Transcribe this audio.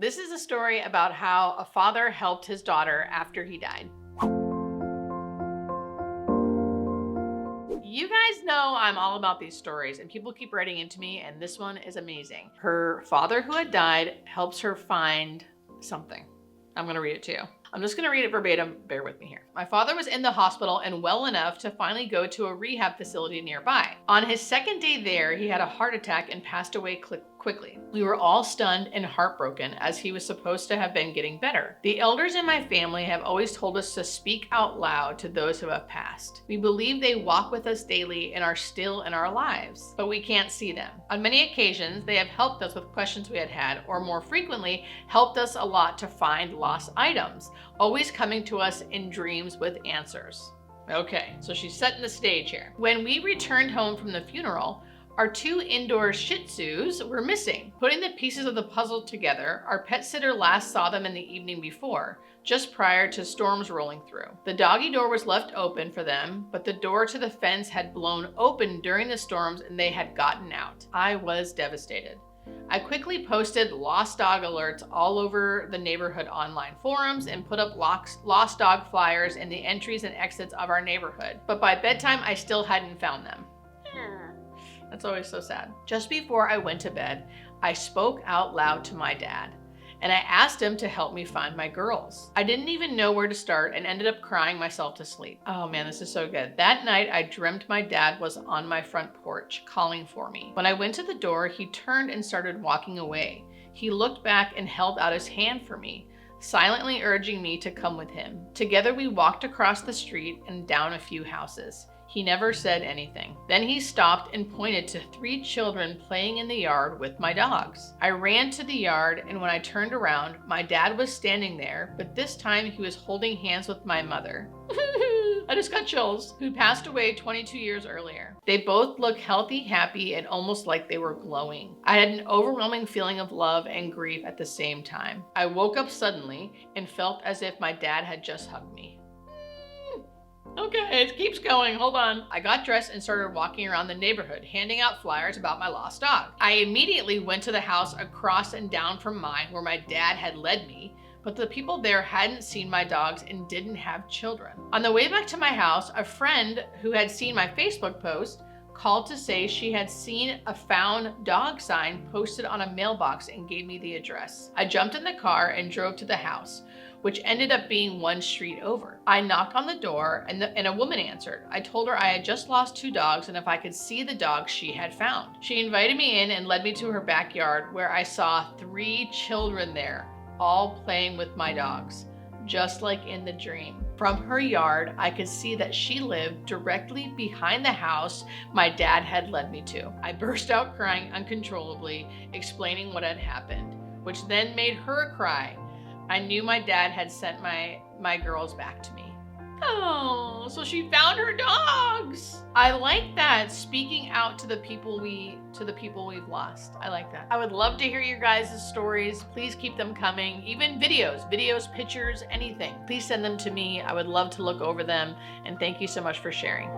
This is a story about how a father helped his daughter after he died. You guys know I'm all about these stories, and people keep writing into me, and this one is amazing. Her father, who had died, helps her find something. I'm going to read it to you. I'm just going to read it verbatim. Bear with me here. My father was in the hospital and well enough to finally go to a rehab facility nearby. On his second day there, he had a heart attack and passed away quickly. We were all stunned and heartbroken as he was supposed to have been getting better. The elders in my family have always told us to speak out loud to those who have passed. We believe they walk with us daily and are still in our lives, but we can't see them. On many occasions, they have helped us with questions we had, or more frequently, helped us a lot to find lost items, always coming to us in dreams with answers. Okay, so she's setting the stage here. When we returned home from the funeral, our 2 indoor Shih Tzus were missing. Putting the pieces of the puzzle together, our pet sitter last saw them in the evening before, just prior to storms rolling through. The doggy door was left open for them, but the door to the fence had blown open during the storms and they had gotten out. I was devastated. I quickly posted lost dog alerts all over the neighborhood online forums and put up lost dog flyers in the entries and exits of our neighborhood. But by bedtime, I still hadn't found them. That's always so sad. Just before I went to bed, I spoke out loud to my dad, and I asked him to help me find my girls. I didn't even know where to start and ended up crying myself to sleep. Oh man, this is so good. That night, I dreamt my dad was on my front porch calling for me. When I went to the door, he turned and started walking away. He looked back and held out his hand for me, silently urging me to come with him. Together, we walked across the street and down a few houses. He never said anything. Then he stopped and pointed to 3 children playing in the yard with my dogs. I ran to the yard, and when I turned around, my dad was standing there, but this time he was holding hands with my mother. I just got chills, who passed away 22 years earlier. They both looked healthy, happy, and almost like they were glowing. I had an overwhelming feeling of love and grief at the same time. I woke up suddenly and felt as if my dad had just hugged me. Okay, it keeps going. Hold on. I got dressed and started walking around the neighborhood, handing out flyers about my lost dog. I immediately went to the house across and down from mine where my dad had led me, but the people there hadn't seen my dogs and didn't have children. On the way back to my house, a friend who had seen my Facebook post called to say she had seen a found dog sign posted on a mailbox and gave me the address. I jumped in the car and drove to the house, which ended up being 1 street over. I knocked on the door and a woman answered. I told her I had just lost 2 dogs and if I could see the dogs she had found. She invited me in and led me to her backyard where I saw 3 children there, all playing with my dogs, just like in the dream. From her yard, I could see that she lived directly behind the house my dad had led me to. I burst out crying uncontrollably, explaining what had happened, which then made her cry. I knew my dad had sent my girls back to me. Oh, so she found her dogs. I like that, speaking out to the people we've lost. I like that. I would love to hear your guys' stories. Please keep them coming. Even videos, pictures, anything. Please send them to me. I would love to look over them. And thank you so much for sharing.